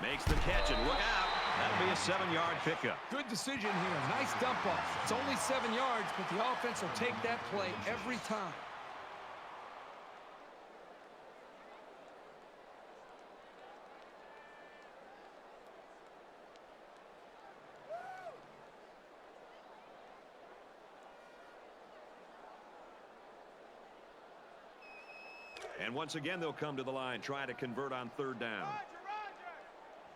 Makes the catch, and look out. That'll be a 7-yard pickup. Good decision here. Nice dump off. It's only 7 yards, but the offense will take that play every time. And once again, they'll come to the line, trying to convert on 3rd down.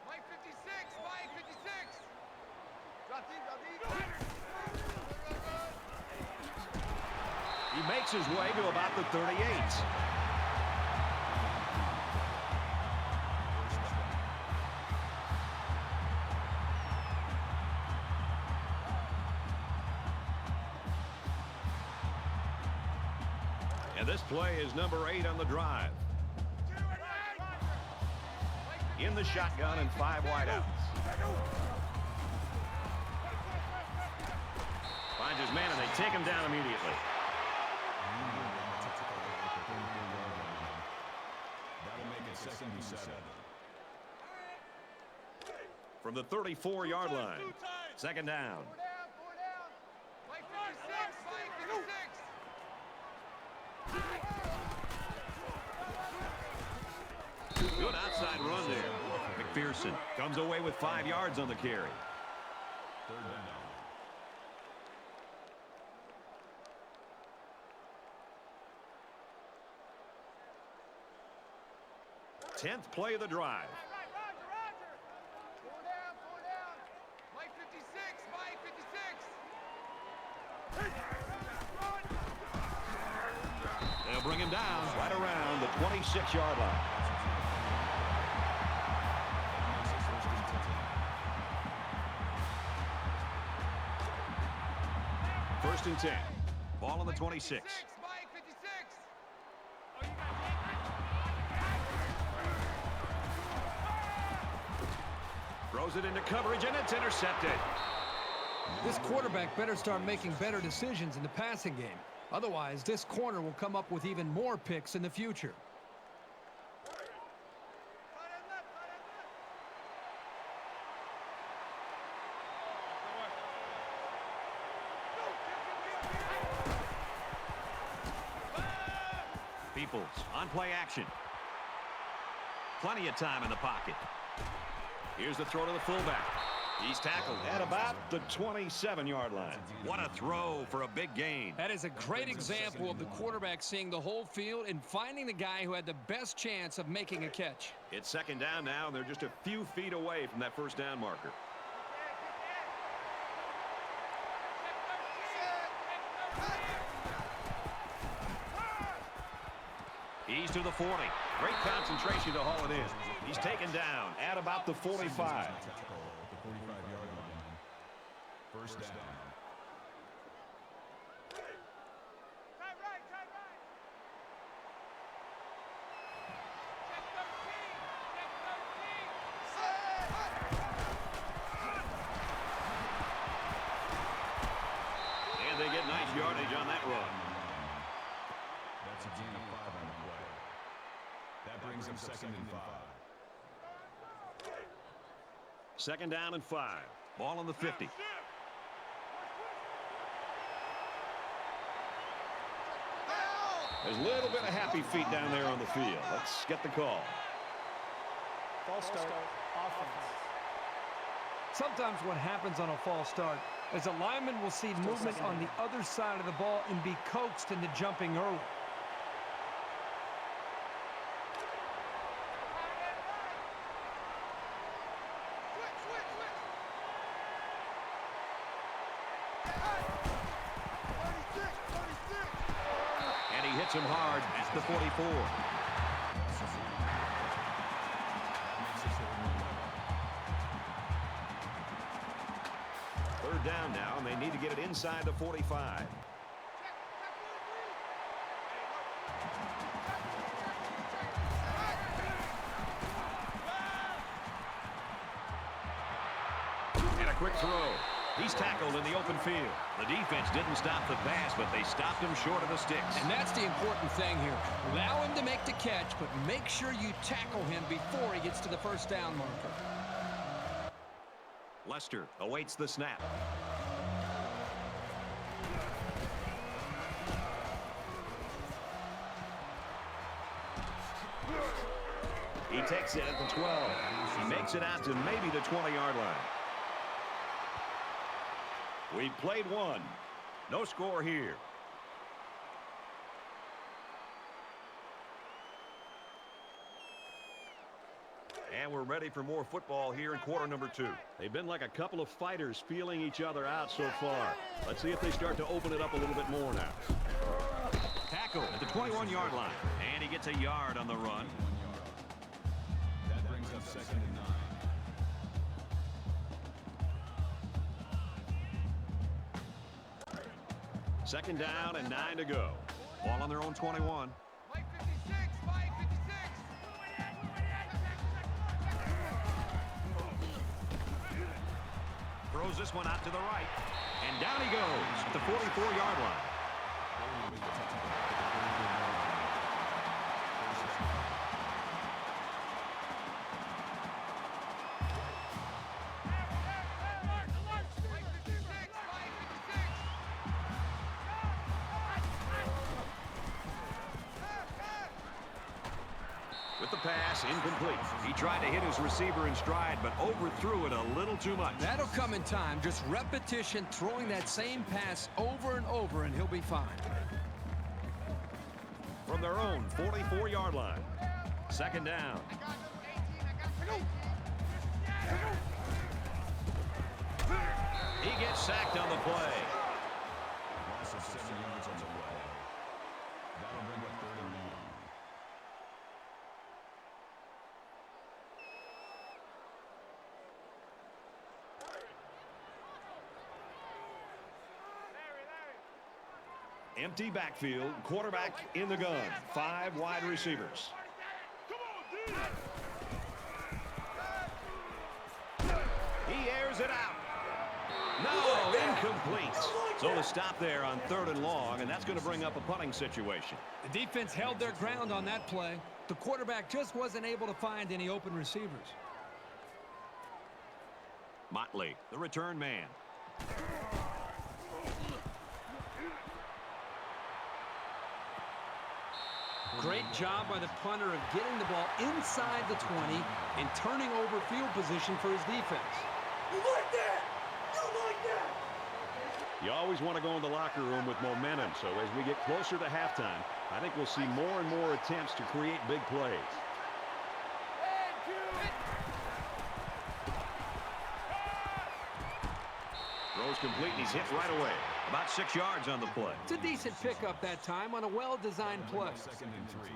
Mike 56, Mike 56. He makes his way to about the 38. And this play is number 8 on the drive. In the shotgun and 5 wideouts. Finds his man and they take him down immediately. That'll make it 2nd and 7. From the 34-yard line. 2nd down. Mike 56, Mike 56. Good outside run there. McPherson comes away with 5 yards on the carry. 3rd down. 10th play of the drive. Roger. 4 down. Mike 56, Mike 56. They'll bring him down right around the 26-yard line. First and 10. Ball on the 26. Mike 56. Throws it into coverage, and it's intercepted. This quarterback better start making better decisions in the passing game. Otherwise, this corner will come up with even more picks in the future. Peoples on play action. Plenty of time in the pocket. Here's the throw to the fullback. He's tackled at about the 27-yard line. What a throw for a big gain. That is a great example of the quarterback seeing the whole field and finding the guy who had the best chance of making a catch. It's 2nd down now, and they're just a few feet away from that 1st down marker. He's to the 40. Great concentration to haul it in. He's taken down at about the 45. 45-yard line. 1st down. And they get nice yardage on that run. That's a gain of 5 on the play. That brings him 2nd and 5. 2nd down and 5. Ball on the 50. There's a little bit of happy feet down there on the field. Let's get the call. False start, offense. Sometimes what happens on a false start is a lineman will see movement on the other side of the ball and be coaxed into jumping early. And he hits him hard at the 44. Third down now, and they need to get it inside the 45. quick throw. He's tackled in the open field. The defense didn't stop the pass, but they stopped him short of the sticks. And that's the important thing here. Allow him to make the catch, but make sure you tackle him before he gets to the first down marker. Lester awaits the snap. He takes it at the 12. He makes it out to maybe the 20-yard line. We played one. No score here. And we're ready for more football here in quarter number 2. They've been like a couple of fighters feeling each other out so far. Let's see if they start to open it up a little bit more now. Tackle at the 21-yard line. And he gets a yard on the run. That brings up 2nd and 9. Second down and 9 to go. Ball on their own 21. Mike 56, Mike 56. Throws this one out to the right. And down he goes at the 44-yard line. Mike 56, Mike 56. With the pass, incomplete. He tried to hit his receiver in stride, but overthrew it a little too much. That'll come in time. Just repetition, throwing that same pass over and over, and he'll be fine. From their own 44-yard line. Second down. I got number 18, I got number 18. He gets sacked on the play. Loss of 7 yards on the play. That'll bring up 3rd and 1. Empty backfield, quarterback in the gun. 5 wide receivers. He airs it out. No, incomplete. So the stop there on 3rd and long, and that's going to bring up a punting situation. The defense held their ground on that play. The quarterback just wasn't able to find any open receivers. Motley, the return man. Great job by the punter of getting the ball inside the 20 and turning over field position for his defense. You like that? You like that? You always want to go in the locker room with momentum, so as we get closer to halftime, I think we'll see more and more attempts to create big plays. Throws complete, and he's hit right away. About 6 yards on the play. It's a decent pickup that time on a well-designed play. 2nd and 3.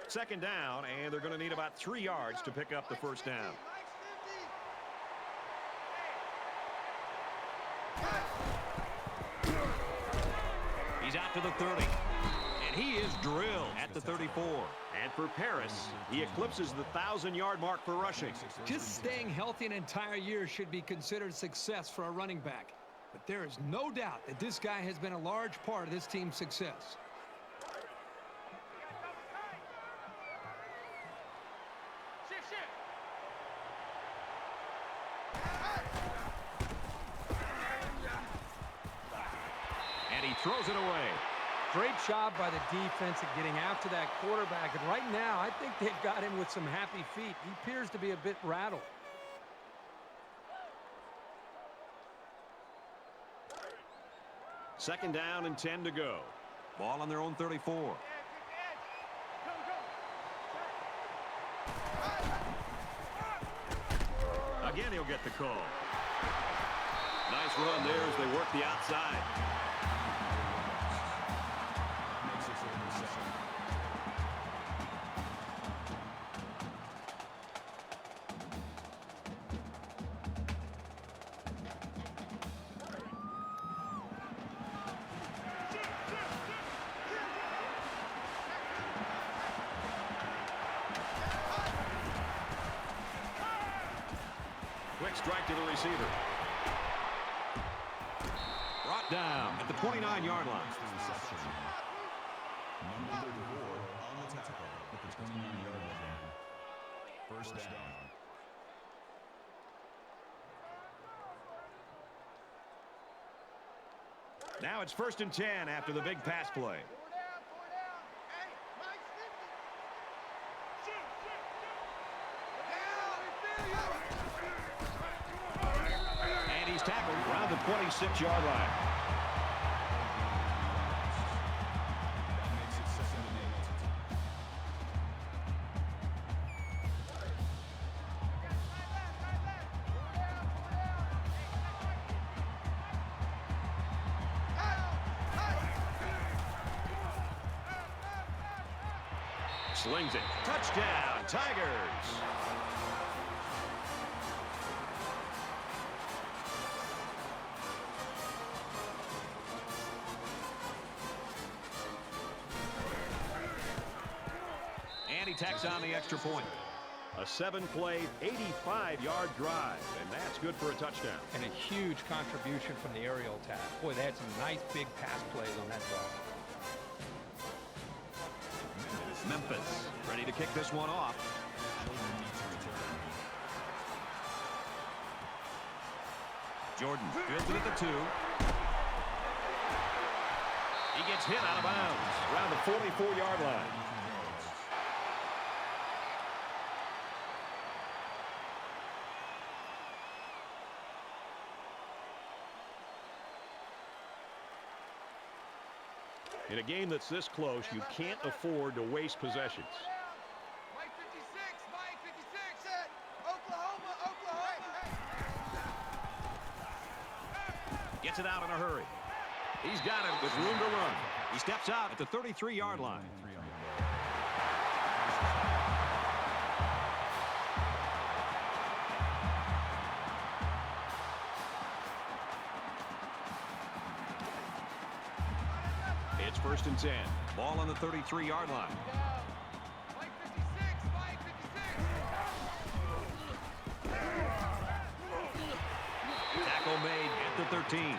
Second down, and they're going to need about 3 yards to pick up the first down. He's out to the 30. And he is drilled at the 34. And for Paris, he eclipses the 1,000-yard mark for rushing. Just staying healthy an entire year should be considered success for a running back. But there is no doubt that this guy has been a large part of this team's success. And he throws it away. Great job by the defense at getting after that quarterback. And right now, I think they've got him with some happy feet. He appears to be a bit rattled. Second down and 10 to go. Ball on their own 34. Again, he'll get the call. Nice run there as they work the outside. Makes it 3rd and 7. strike to the receiver. Brought down at the 29-yard line. Number 34 on the tackle at the 29-yard line. First down. Now it's 1st and 10 after the big pass play. Four down. Hey, Mike's 50. And he's tackled around the 26-yard line. That makes it 2nd and 8. Slings it. Touchdown, Tigers. And he tacks on the extra point. A 7-play, 85-yard drive, and that's good for a touchdown. And a huge contribution from the aerial attack. Boy, they had some nice big pass plays on that drive. Memphis ready to kick this one off. Jordan fields it at the 2. He gets hit out of bounds around the 44-yard line. In a game that's this close, you can't afford to waste possessions. Mike 56, Mike 56. Oklahoma, Oklahoma. Gets it out in a hurry. He's got it with room to run. He steps out at the 33-yard line. It's 1st and 10. Ball on the 33-yard line. Mike 56, Mike 56. Tackle made at the 13.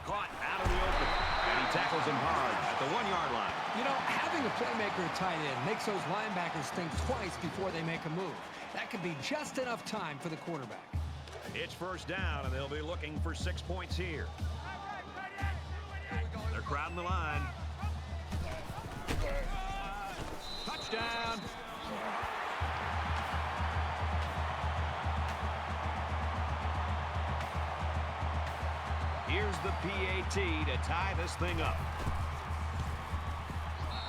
Caught out of the open. And he tackles him hard at the 1-yard line. You know, having a playmaker at tight end makes those linebackers think twice before they make a move. That could be just enough time for the quarterback. It's 1st down, and they'll be looking for 6 points here. They're crowding the line. Touchdown. Here's the PAT to tie this thing up.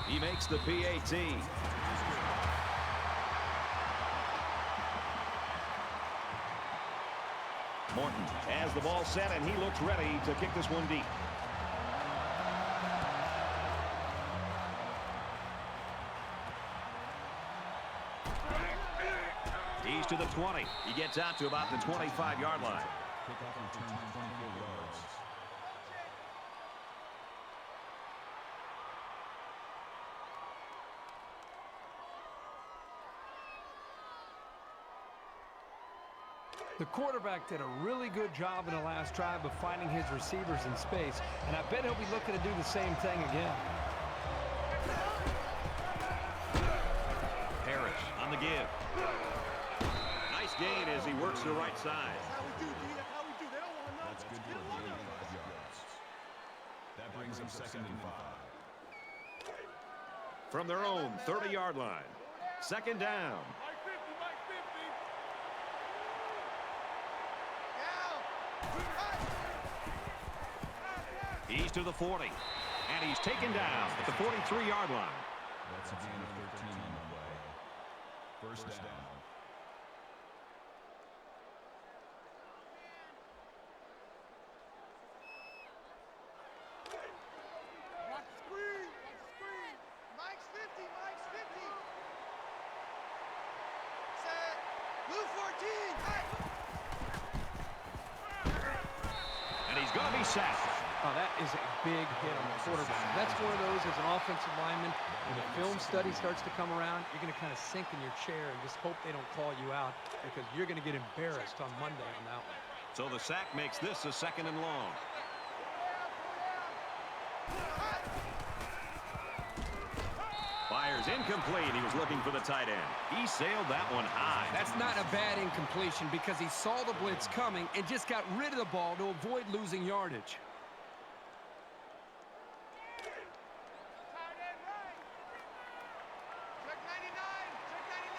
He makes the PAT. Morton has the ball set, and he looks ready to kick this one deep. He's to the 20. He gets out to about the 25-yard line. Kickoff return 24 yards. The quarterback did a really good job in the last drive of finding his receivers in space, and I bet he'll be looking to do the same thing again. Harris on the give. Nice gain as he works the right side. That's good for a gain of 5 yards. That brings him 2nd and 5. From their own 30-yard line. 2nd down. He's to the 40. And he's taken down at the 43-yard line. That's a gain of 13 on the way. First down. Watch the screen. Blue 14. And he's going to be sacked. Oh, that is a big hit on the quarterback. That's one of those as an offensive lineman. When the film study starts to come around, you're going to kind of sink in your chair and just hope they don't call you out because you're going to get embarrassed on Monday on that one. So the sack makes this a 2nd and long. Fires incomplete. He was looking for the tight end. He sailed that one high. That's not a bad incompletion because he saw the blitz coming and just got rid of the ball to avoid losing yardage. Check 99. Check 99.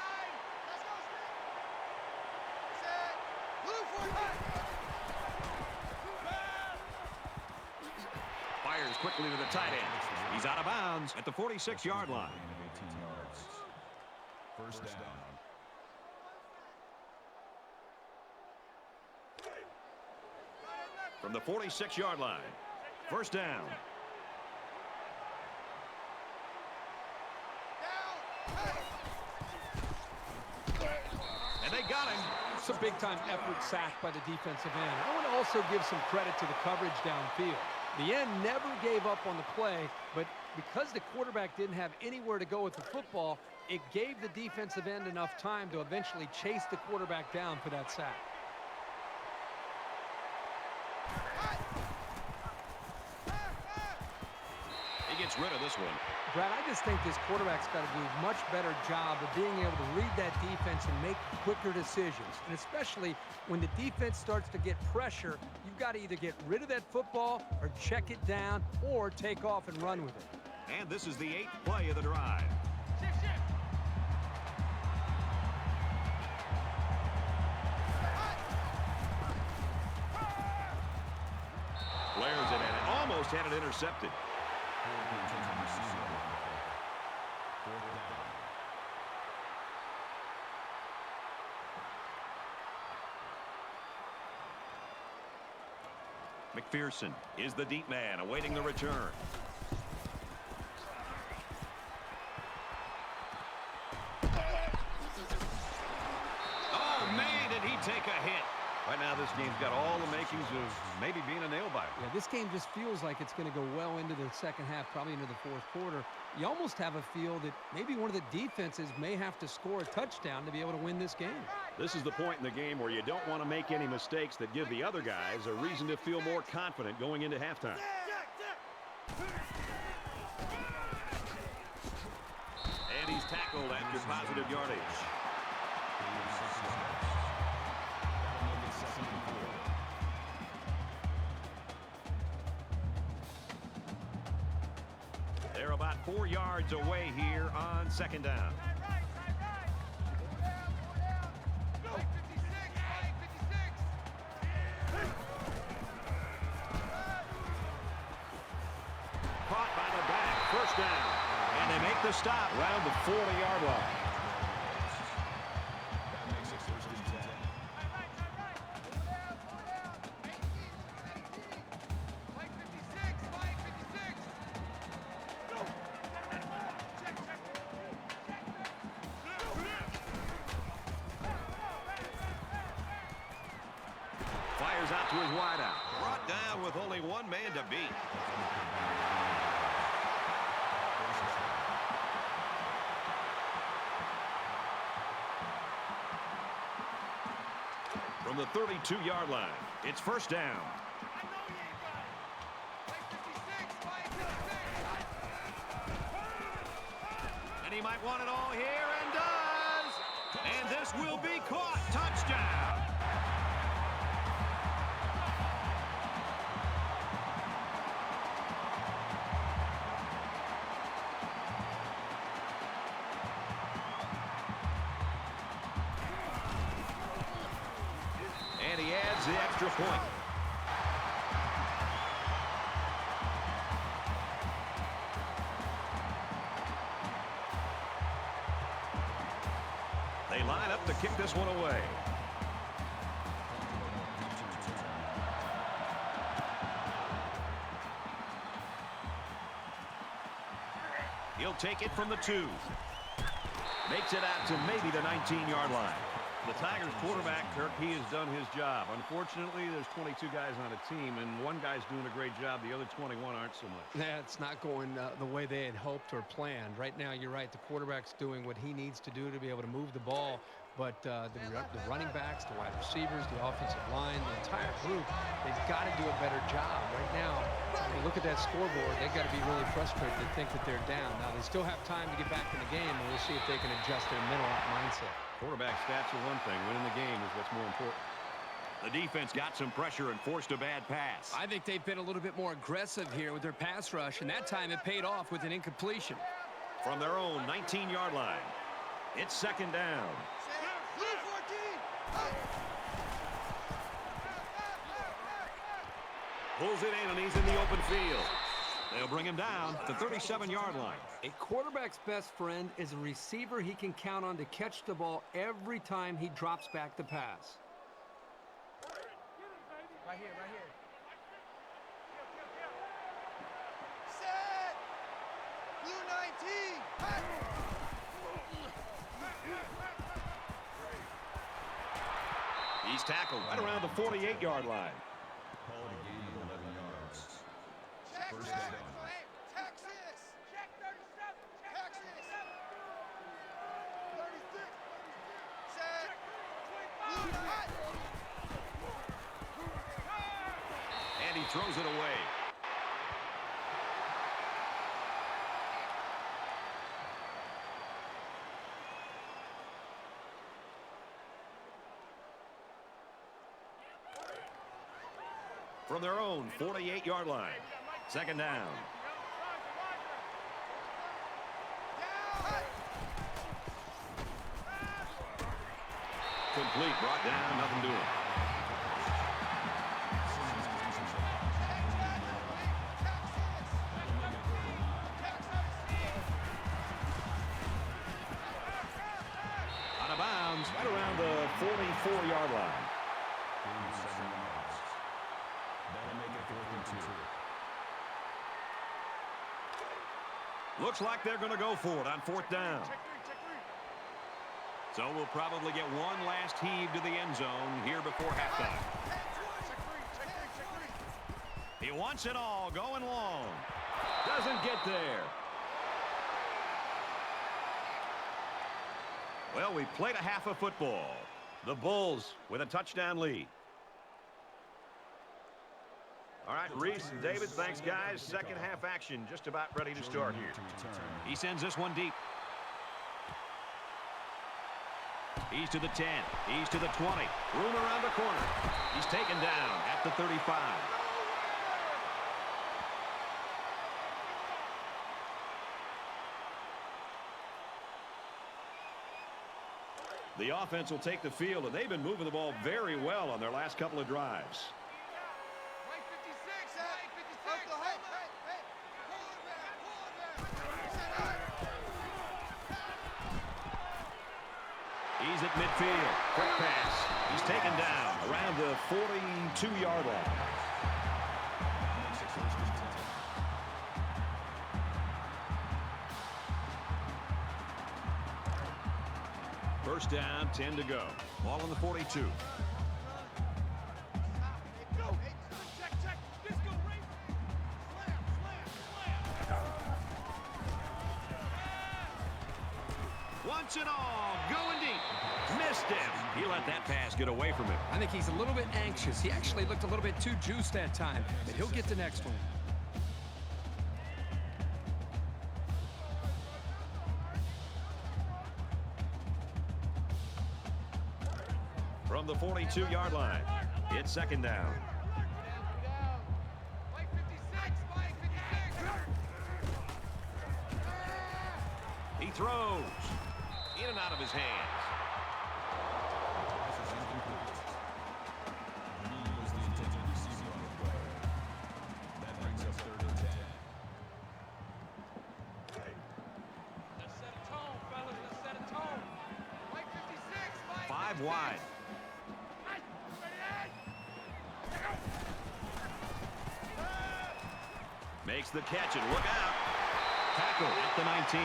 Let's go, Smith. Set. Blue 14. Fires quickly to the tight end. He's out of bounds at the 46-yard line. 18 yards. First down. From the 46-yard line. First down. And they got him. It's a big-time effort sack by the defensive end. I want to also give some credit to the coverage downfield. The end never gave up on the play, but because the quarterback didn't have anywhere to go with the football, it gave the defensive end enough time to eventually chase the quarterback down for that sack. He gets rid of this one. Brad, I just think this quarterback's got to do a much better job of being able to read that defense and make quicker decisions. And especially when the defense starts to get pressure, you've got to either get rid of that football or check it down or take off and run with it. And this is the 8th play of the drive. Shift, shift. Flares it and almost had it intercepted. McPherson is the deep man awaiting the return. Oh, man, did he take a hit. Right now, this game's got all the makings of maybe being a nail-biter. Yeah, this game just feels like it's going to go well into the second half, probably into the fourth quarter. You almost have a feel that maybe one of the defenses may have to score a touchdown to be able to win this game. This is the point in the game where you don't want to make any mistakes that give the other guys a reason to feel more confident going into halftime. And he's tackled after positive yardage. They're about 4 yards away here on second down. Caught by the back, first down. And they make the stop around the 40-yard line. That makes it first and 10. Fires out to his wideout. Brought down with only one man to beat. From the 32-yard line, it's first down. And he might want it all here and does. And this will be caught. Touchdown. And he adds the extra point. They line up to kick this one away. He'll take it from the 2. Makes it out to maybe the 19-yard line. The Tigers quarterback, Kirk, he has done his job. Unfortunately, there's 22 guys on a team, and one guy's doing a great job. The other 21 aren't so much. That's not going the way they had hoped or planned. Right now, you're right. The quarterback's doing what he needs to do to be able to move the ball. But the running backs, the wide receivers, the offensive line, the entire group, they've got to do a better job. Right now, when you look at that scoreboard, they've got to be really frustrated to think that they're down. Now, they still have time to get back in the game, and we'll see if they can adjust their mental mindset. Quarterback stats are one thing. Winning the game is what's more important. The defense got some pressure and forced a bad pass. I think they've been a little bit more aggressive here with their pass rush, and that time it paid off with an incompletion. From their own 19-yard line, it's second down. Blue 14. Pulls it in, and he's in the open field. They'll bring him down at the 37-yard line. A quarterback's best friend is a receiver he can count on to catch the ball every time he drops back to pass. Right here, right here. Set. Blue 19. He's tackled right around the 48-yard line. Call it a gain of 11 yards. Check, First check. down. Texas. Check 37. Texas. 36. Set. Blue 9. And he throws it away. From their own 48-yard line. Second down. Complete, brought down, nothing doing. Out of bounds, right around the 44-yard line. Gain of 7 yards. That'll make it 4th and 2. Looks like they're going to go for it on fourth down. So we'll probably get one last heave to the end zone here before halftime. He wants it all, going long. Doesn't get there. Well, we played a half of football. The Bulls with a touchdown lead. All right, Reese and David, thanks, guys. Second half action just about ready to start here. He sends this one deep. He's to the 10. He's to the 20. Room around the corner. He's taken down at the 35. The offense will take the field, and they've been moving the ball very well on their last couple of drives. White 56. White 56. Oklahoma. Hey. Pull it back. He's at midfield. Quick pass. He's taken down around the 42-yard line. First down, 10 to go. Ball on the 42. Check. Disco race. Slam. Wants it all. Going deep. Missed him. He let that pass get away from him. I think he's a little bit anxious. He actually looked a little bit too juiced that time, but he'll get the next one. From the 42-yard line, it's second down. White 56. White 56. He throws. In and out of his hands. Pass is incomplete. He was the intended receiver on the play. That brings us 3rd and 10. Let's set a tone, fellas. Let's set a tone. White 56. 5 wide. Makes the catch, and look out. Tackle at the 19.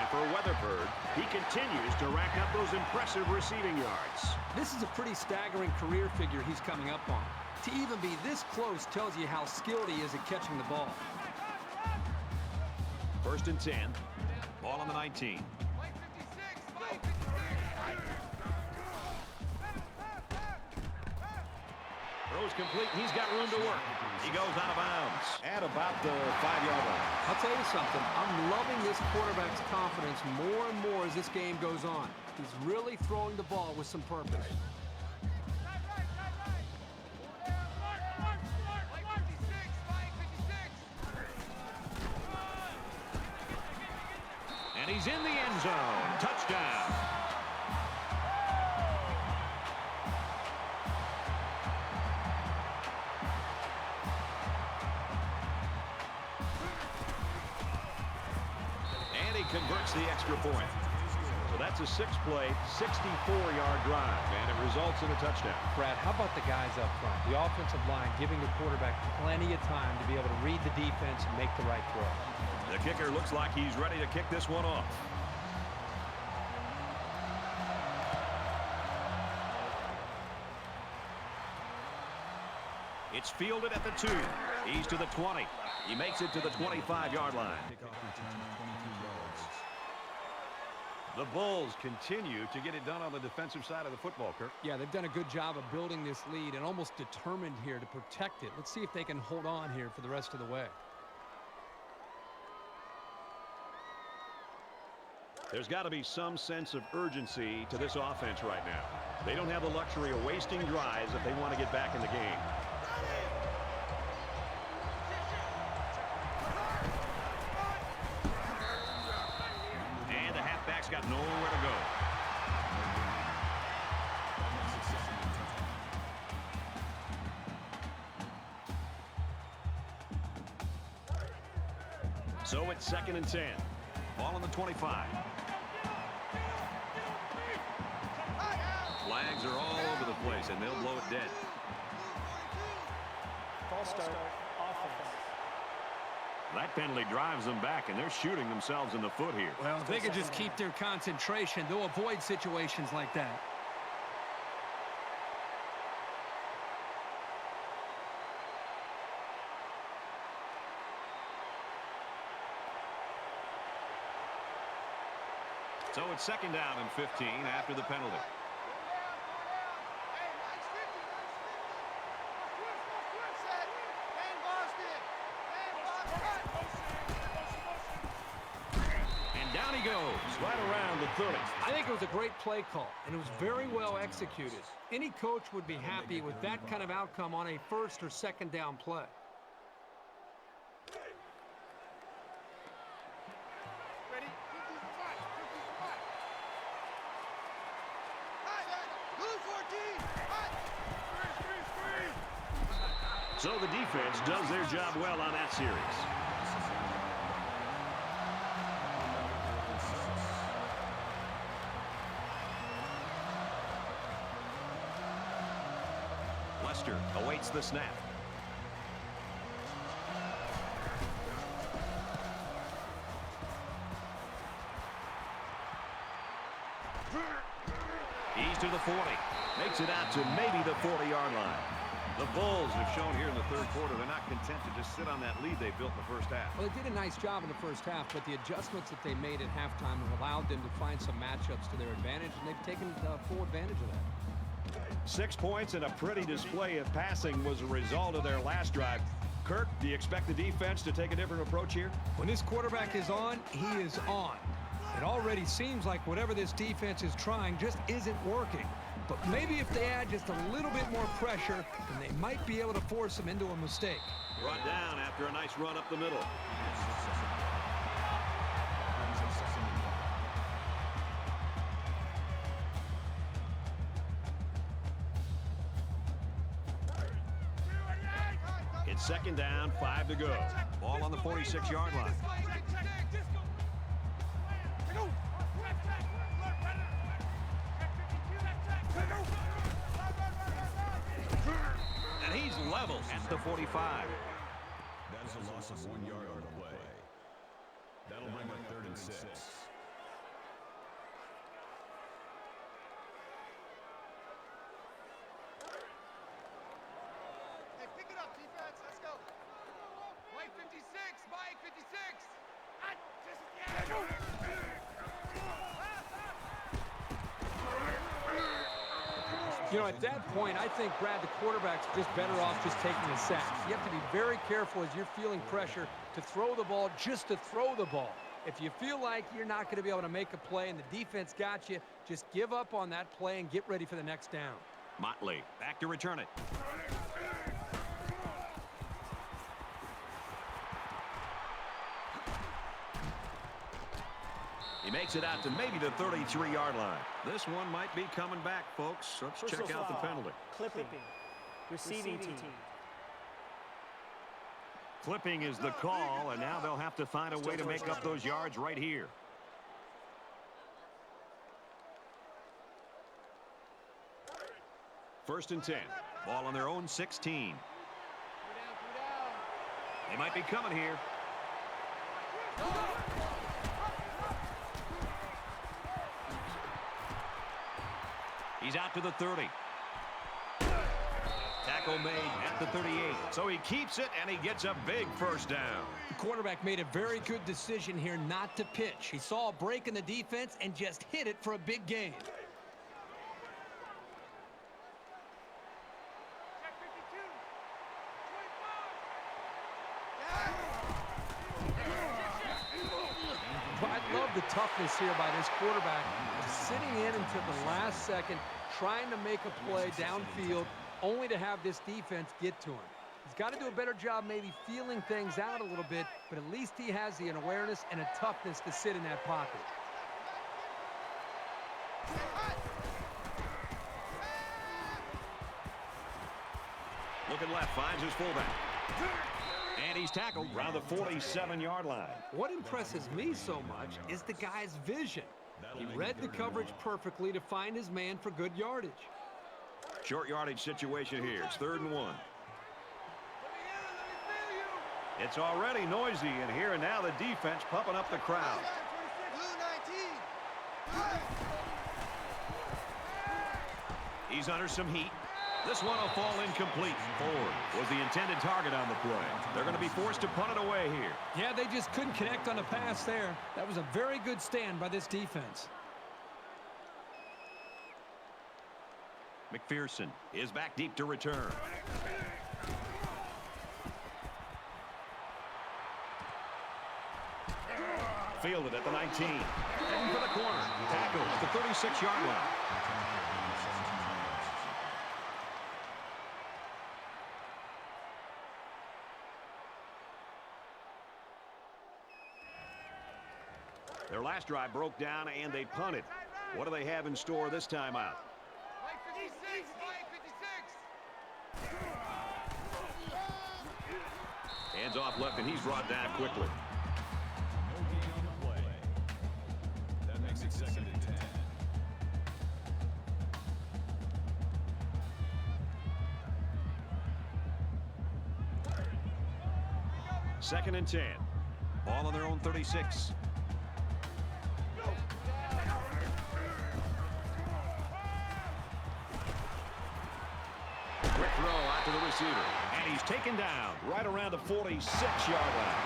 And for Weatherford, he continues to rack up those impressive receiving yards. This is a pretty staggering career figure he's coming up on. To even be this close tells you how skilled he is at catching the ball. 1st and 10. Ball on the 19. Throws complete. He's got room to work. He goes out of bounds at about the 5-yard line. I'll tell you something. I'm loving this quarterback's confidence more and more as this game goes on. He's really throwing the ball with some purpose. And he's in the end zone. Touchdown. And he converts the extra point. So that's a 6-play, 64-yard drive, and it results in a touchdown. Brad, how about the guys up front? The offensive line giving the quarterback plenty of time to be able to read the defense and make the right throw. The kicker looks like he's ready to kick this one off. It's fielded at the 2. He's to the 20. He makes it to the 25-yard line. The Bulls continue to get it done on the defensive side of the football, Kirk. Yeah, they've done a good job of building this lead and almost determined here to protect it. Let's see if they can hold on here for the rest of the way. There's got to be some sense of urgency to this offense right now. They don't have the luxury of wasting drives if they want to get back in the game. And the halfback's got nowhere to go. So it's 2nd and 10. Ball on the 25. Flags are all over the place, and they'll blow it dead. False start. Offense. That penalty drives them back, and they're shooting themselves in the foot here. Well, if they could just keep their concentration, they'll avoid situations like that. So it's 2nd down and 15 after the penalty. And down he goes, right around the 30. I think it was a great play call, and it was very well executed. Any coach would be happy with that kind of outcome on a 1st or 2nd down play. So the defense does their job well on that series. Lester awaits the snap. He's to the 40. Makes it out to maybe the 40-yard line. The Bulls have shown here in the 3rd quarter they're not content to just sit on that lead they built in the 1st half. Well, they did a nice job in the 1st half, but the adjustments that they made at halftime have allowed them to find some matchups to their advantage, and they've taken full advantage of that. 6 points and a pretty display of passing was a result of their last drive. Kirk, do you expect the defense to take a different approach here? When this quarterback is on, he is on. It already seems like whatever this defense is trying just isn't working. But maybe if they add just a little bit more pressure, then they might be able to force them into a mistake. Brought down after a nice run up the middle. It's 2nd down, 5 to go. Ball on the 46-yard line. And he's level at the 45. That is a loss of 1 yard on the play. That'll bring up 3rd and 6. Mike 56, Mike 56. You know, at that point, I think, Brad, the quarterback's just better off just taking a sack. You have to be very careful as you're feeling pressure to throw the ball just to throw the ball. If you feel like you're not going to be able to make a play and the defense got you, just give up on that play and get ready for the next down. Motley back to return it. He makes it out to maybe the 33-yard line. This one might be coming back, folks. Let's check out the penalty. Clipping. Receiving team. Clipping is the call, and now they'll have to find a way to make up those yards right here. First and 10. Ball on their own 16. They might be coming here. He's out to the 30. Tackle made at the 38. So he keeps it, and he gets a big first down. The quarterback made a very good decision here not to pitch. He saw a break in the defense and just hit it for a big gain. I love the toughness here by this quarterback, just sitting in until the last second, trying to make a play downfield, only to have this defense get to him. He's got to do a better job maybe feeling things out a little bit, but at least he has the awareness and a toughness to sit in that pocket. Looking left, finds his fullback. And he's tackled around the 47-yard line. What impresses me so much is the guy's vision. He read the coverage perfectly to find his man for good yardage. Short yardage situation here. It's 3rd and 1. It's already noisy in here, and now the defense pumping up the crowd. He's under some heat. This one will fall incomplete. Ford was the intended target on the play. They're going to be forced to punt it away here. Yeah, they just couldn't connect on the pass there. That was a very good stand by this defense. McPherson is back deep to return. Fielded at the 19. Heading for the corner. Tackle at the 36-yard line. Their last drive broke down and they punted. What do they have in store this time out? Mike 56, Mike 56. Hands off left, and he's brought down quickly. No gain on the play. That makes it 2nd and 10. Second and 10. Ball on their own 36. Quick throw out to the receiver. And he's taken down right around the 46-yard line.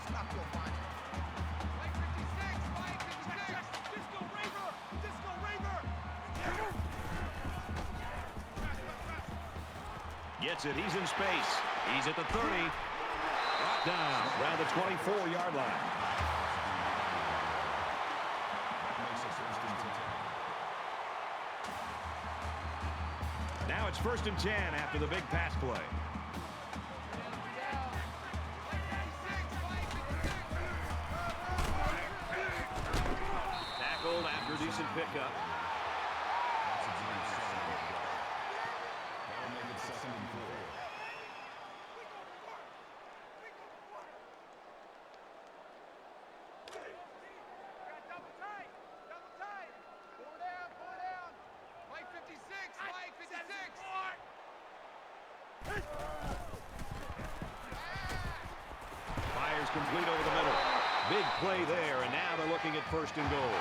Stop your bunch. Mike 56, Mike 56. Disco Raver, Disco Raver. Gets it. He's in space. He's at the 30. Brought down around the 24-yard line. Now it's 1st and 10 after the big pass play. Tackled after a decent pickup. That'll make it 2nd and 4. Double tight. Pull down. Mike 56, Mike 56. Fires complete over the middle. Big play there, and now they're looking at 1st and goal.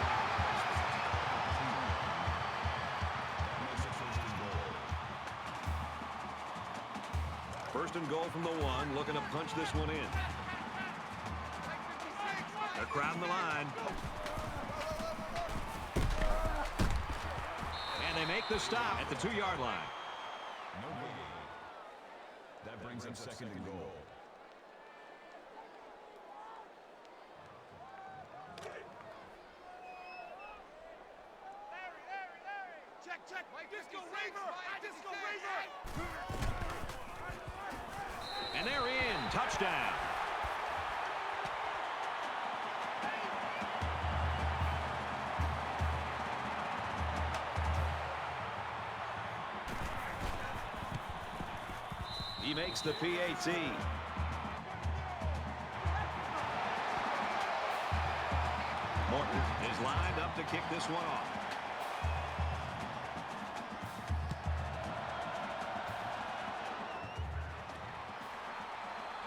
First and goal from the 1, looking to punch this one in. They're crowding the line. And they make the stop at the 2-yard line. No gain. That brings up second and goal. Check, check. Disco Raver. Disco Raver. And they're in. Touchdown. He makes the PAT. Morton is lined up to kick this one off.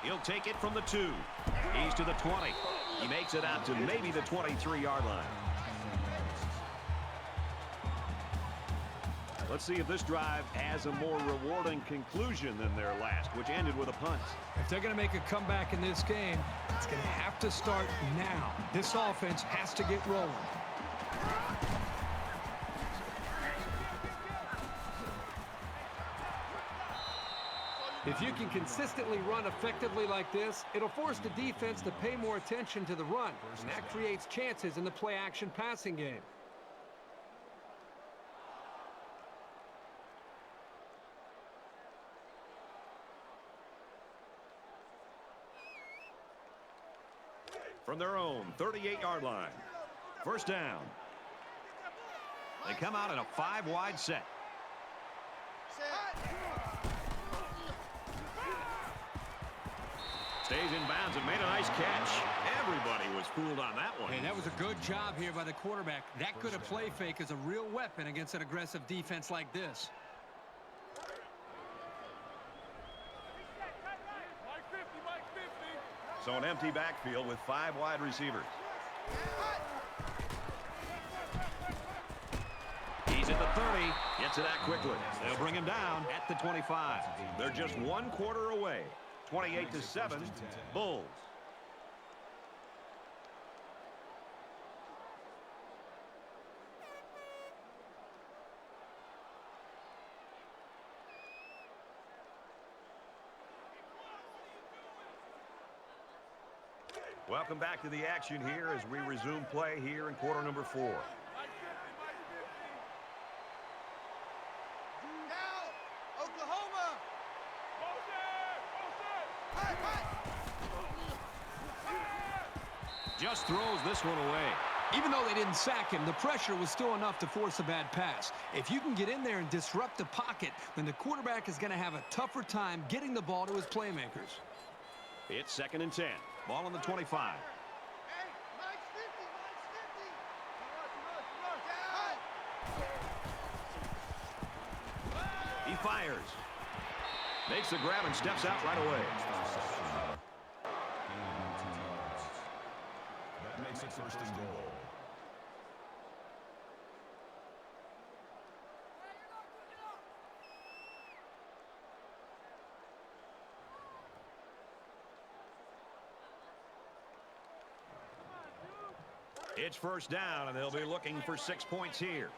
He'll take it from the 2. He's to the 20. He makes it out to maybe the 23-yard line. Let's see if this drive has a more rewarding conclusion than their last, which ended with a punt. If they're going to make a comeback in this game, it's going to have to start now. This offense has to get rolling. If you can consistently run effectively like this, it'll force the defense to pay more attention to the run, and that creates chances in the play-action passing game. From their own 38-yard line. First down. They come out in a 5-wide set. Stays in bounds and made a nice catch. Everybody was fooled on that one. Hey, that was a good job here by the quarterback. That could have play fake as a real weapon against an aggressive defense like this. So an empty backfield with 5 wide receivers. He's at the 30. Gets it out quickly. They'll bring him down at the 25. They're just 1 quarter away. 28-7, Bulls. Welcome back to the action here as we resume play here in quarter number 4. Oklahoma. Just throws this one away. Even though they didn't sack him, the pressure was still enough to force a bad pass. If you can get in there and disrupt the pocket, then the quarterback is going to have a tougher time getting the ball to his playmakers. It's 2nd and 10. Ball on the 25. He fires. Makes the grab and steps out right away. That makes it first and goal. It's first down, and they'll be looking for 6 points here.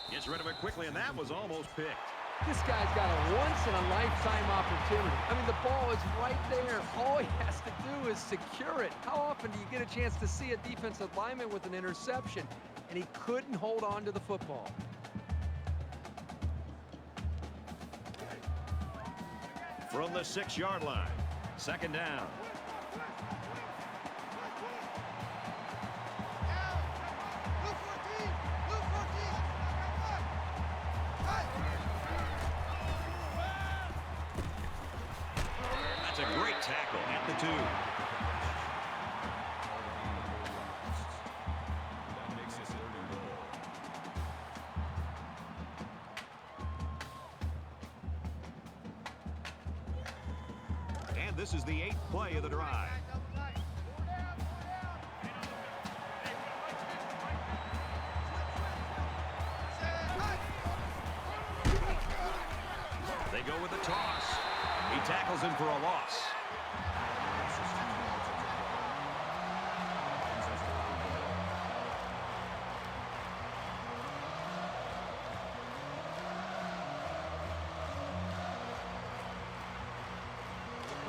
Gets rid of it quickly, and that was almost picked. This guy's got a once-in-a-lifetime opportunity. I mean, the ball is right there. All he has to do is secure it. How often do you get a chance to see a defensive lineman with an interception, and he couldn't hold on to the football? From the 6-yard line, 2nd down. That's a great tackle at the 2. That makes it 3rd and goal. And this is the 8th play of the drive. They go with the toss. He tackles him for a loss.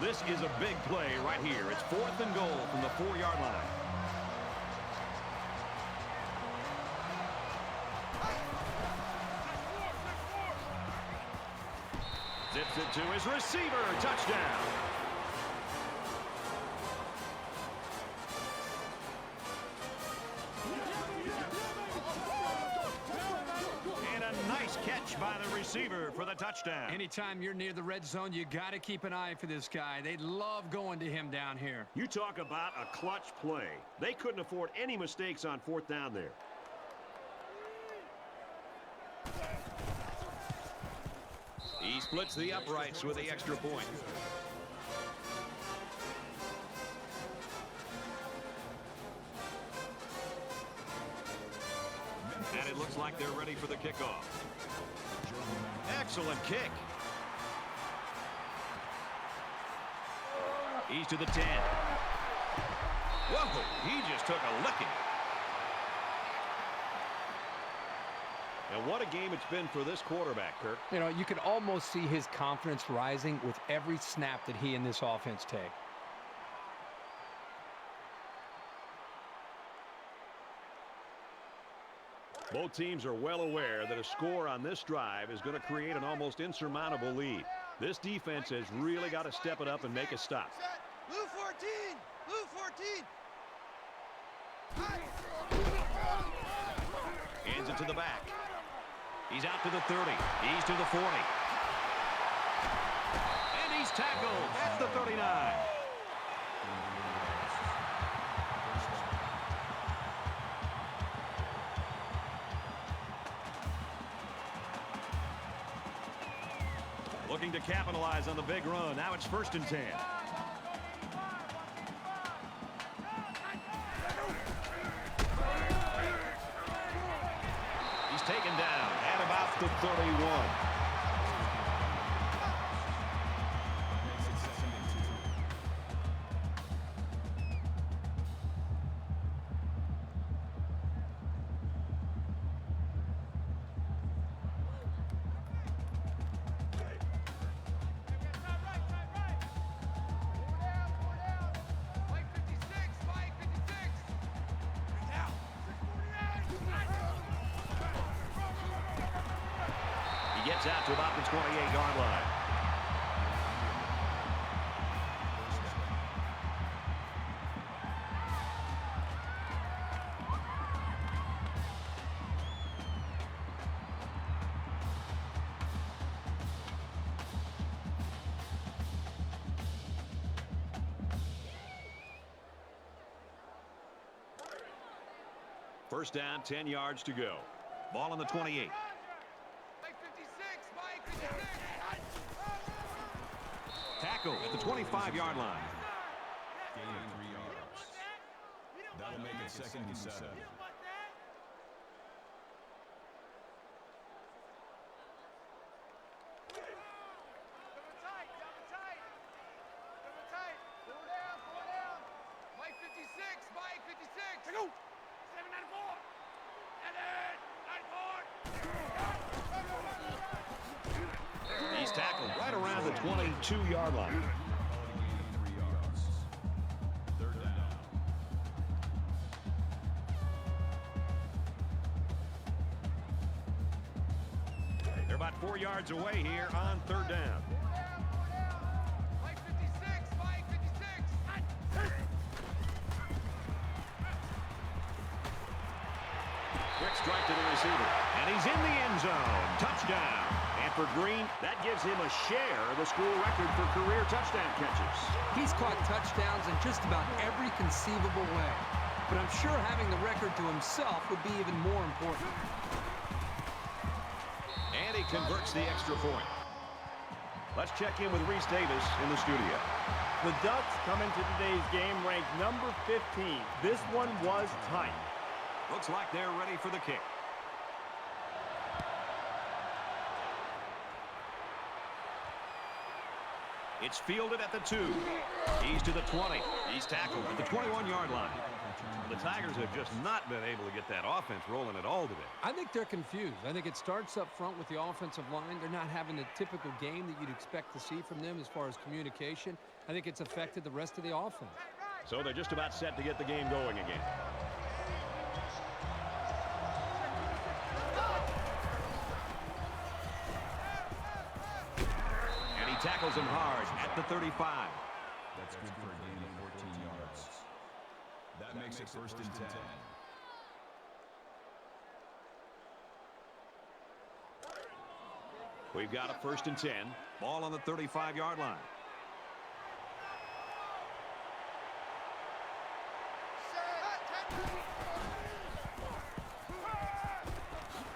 This is a big play right here. It's 4th and goal from the 4-yard line. Zips it to his receiver. Touchdown. And a nice catch by the receiver for the touchdown. Anytime you're near the red zone, you got to keep an eye for this guy. They love going to him down here. You talk about a clutch play. They couldn't afford any mistakes on 4th down there. He splits the uprights with the extra point. And it looks like they're ready for the kickoff. Excellent kick. He's to the 10. Whoa, he just took a licking. And what a game it's been for this quarterback, Kirk. You know, you can almost see his confidence rising with every snap that he and this offense take. Both teams are well aware that a score on this drive is going to create an almost insurmountable lead. This defense has really got to step it up and make a stop. Set. Blue 14. Blue 14. Hands it to the back. He's out to the 30. He's to the 40. And he's tackled at the 39. Looking to capitalize on the big run. Now it's 1st and 10. He's taken down at about the 31. Gets out to about the 28-yard line. First down, 10 yards to go. Ball on the 28. Tackle at the 25-yard line. Gain of 3 yards. That'll make it 2nd and 7. Mike 56, Mike 56. Go. 794. And then 94. He's tackled right around the 22-yard line. 3 yards. 3rd down. They're about 4 yards away here on 3rd down. Mike 56, Mike 56. Quick strike to the receiver. And he's in the end zone. Touchdown. And for Green, that gives him a share of the school record for career touchdown catches. He's caught touchdowns in just about every conceivable way. But I'm sure having the record to himself would be even more important. And he converts the extra point. Let's check in with Reese Davis in the studio. The Ducks come into today's game ranked number 15. This one was tight. Looks like they're ready for the kick. It's fielded at the 2. He's to the 20. He's tackled at the 21-yard line. The Tigers have just not been able to get that offense rolling at all today. I think they're confused. I think it starts up front with the offensive line. They're not having the typical game that you'd expect to see from them as far as communication. I think it's affected the rest of the offense. So they're just about set to get the game going again. And he tackles him hard at the 35. That's good for a gain of 14 yards. That makes it first and 10. We've got a first and 10. Ball on the 35-yard line.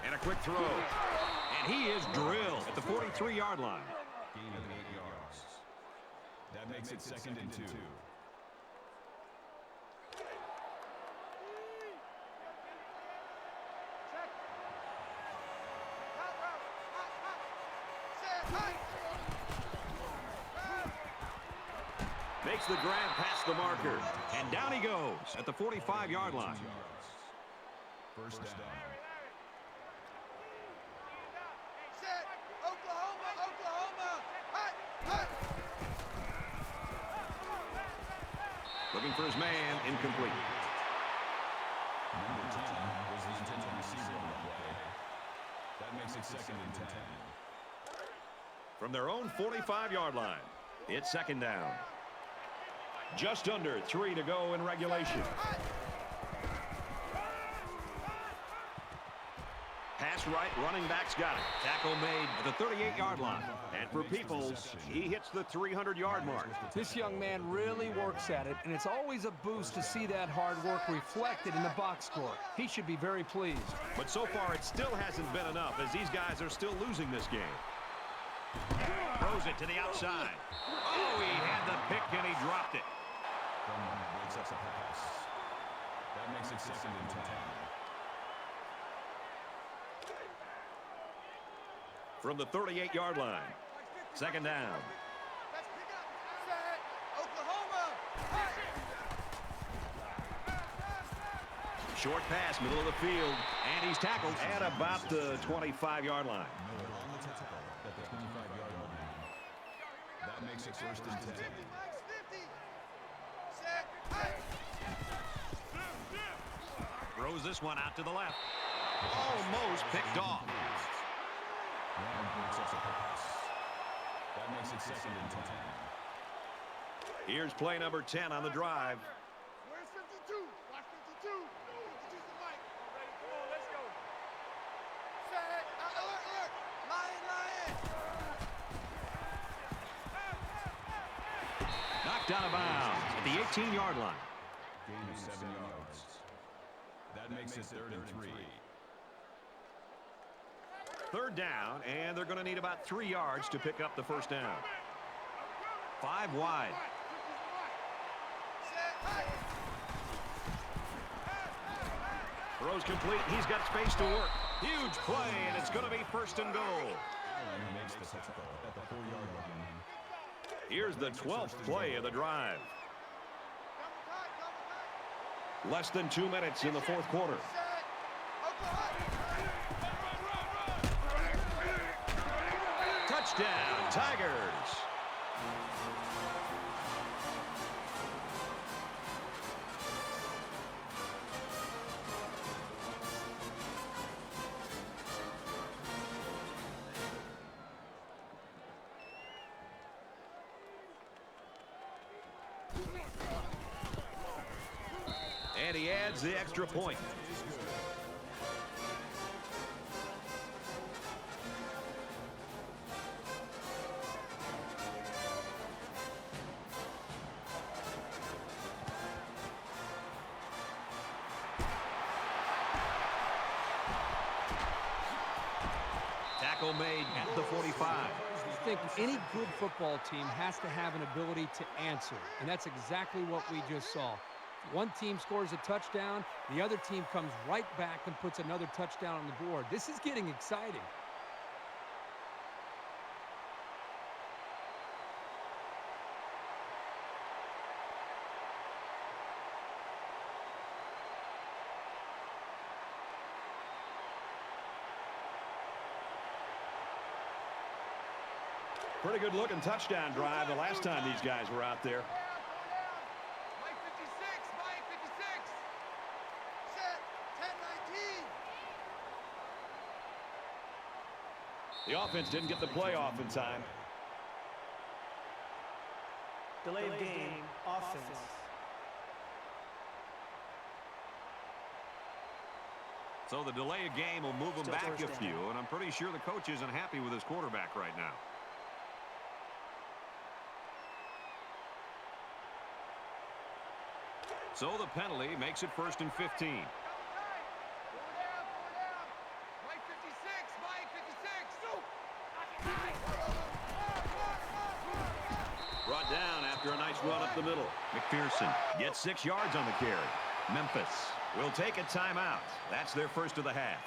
And a quick throw. And he is drilled at the 43-yard line. Gain of 8 yards. That makes it second and 2. Makes the grab past the marker. And down he goes at the 45-yard line. First down. Set. Oklahoma, Oklahoma. Hut, hut. Looking for his man, incomplete. Number 10 was the intended receiver on the play. That makes it second and 10. From their own 45-yard line, it's second down. Just under 3 to go in regulation. Pass right, running back's got it. Tackle made at the 38-yard line. And for Peoples, he hits the 300-yard mark. This young man really works at it, and it's always a boost to see that hard work reflected in the box score. He should be very pleased. But so far, it still hasn't been enough as these guys are still losing this game. Throws it to the outside. Oh, he had the pick and he dropped it. Breaks up the pass. That makes it second and 10. From the 38-yard line. Second down. Let's pick up. Set. Oklahoma. Hut. Short pass, middle of the field. And he's tackled at about the 25-yard line. Miller on the tackle at the 25-yard line. That makes it first and 10. Max 50. Set. Hut. Throws this one out to the left. Almost picked off. Lamb breaks up the pass. That makes it second and 10. Here's play number 10 on the drive. Where's 52? Watch 52. 52's the mic. Ready? Come on, let's go. Set. Alert, alert. Lion, lion. Knocked out of bounds at the 18-yard line. Gain of 7 yards. That makes it third and 3. Third down, and they're going to need about 3 yards to pick up the first down. 5 wide. Set. Hut. Throws complete. He's got space to work. Huge play, and it's going to be first and goal. Allen makes the tackle at the 4-yard line. Here's the 12th play of the drive. Double tight, double tight. Less than 2 minutes in the fourth quarter. Set. Oklahoma. Touchdown, Tigers. And he adds the extra point. Tackle made at the 45. I think any good football team has to have an ability to answer, and that's exactly what we just saw. One team scores a touchdown, the other team comes right back and puts another touchdown on the board. This is getting exciting. Pretty good looking touchdown drive the last time these guys were out there. Mike 56, Mike 56. Set, 10-19. The offense didn't get the play off in time. Delay of game, offense. So the delay of game will move him Still back a first few, down. and I'm pretty sure the coach isn't happy with his quarterback right now. So the penalty makes it 1st and 15. Four down. Mike 56, Mike 56. Brought down after a nice run up the middle. McPherson gets 6 yards on the carry. Memphis will take a timeout. That's their first of the half.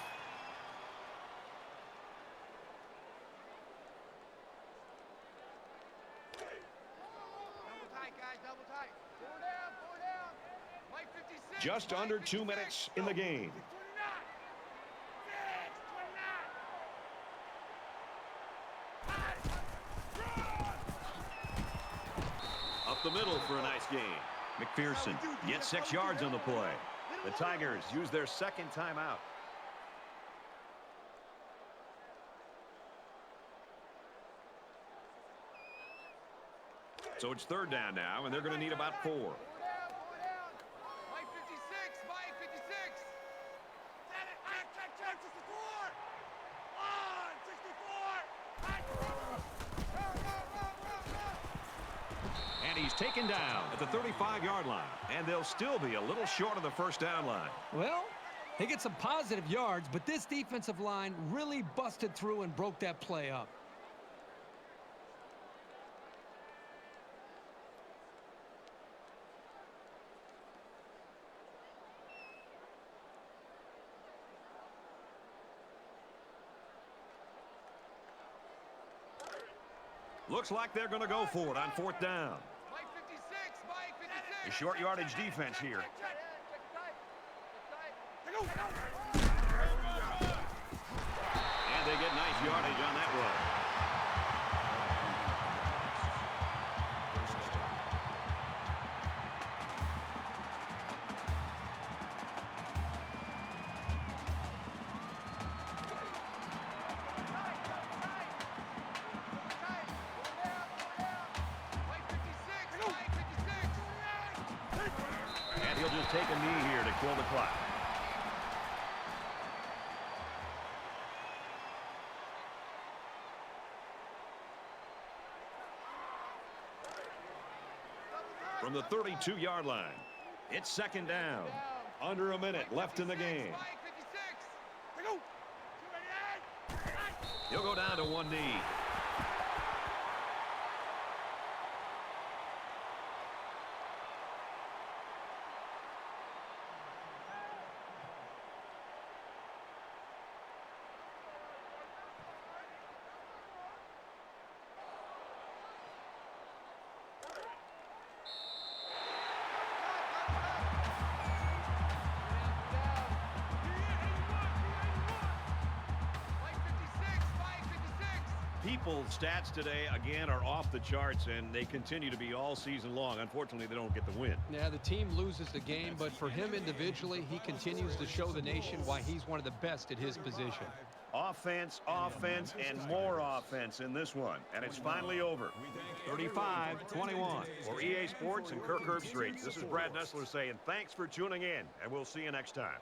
Double tight, guys, double tight. Four down. Mike 56. Just under 2 minutes in the game. 29. 29. Up the middle for a nice gain. McPherson gets 6 yards on the play. The Tigers use their second timeout. So it's 3rd down now, and they're going to need about 4. Four down. Mike 56, Mike 56. Set it, check, 64. On, 64. And he's taken down at the 35-yard line. And they'll still be a little short of the first down line. Well, they get some positive yards, but this defensive line really busted through and broke that play up. Mike 56, Looks like they're going to go for it on 4th down. Mike 56. A short yardage defense here. Check tight. And they get nice yardage on that run. Mike 56, Mike 56. And he'll just take a knee here to kill the clock. From the 32-yard line, it's 2nd down. Under a minute left in the game. Mike 56. He'll go down to one knee. Mike 56, Mike 56. People's stats today, again, are off the charts, and they continue to be all season long. Unfortunately, they don't get the win. Yeah, the team loses the game, but for him individually, he continues to show the nation why he's one of the best at his position. Offense, offense, and more offense in this one. And it's finally over. 35-21. For EA Sports and Kirk Herbstreit, this is Brad Nessler saying thanks for tuning in, and we'll see you next time.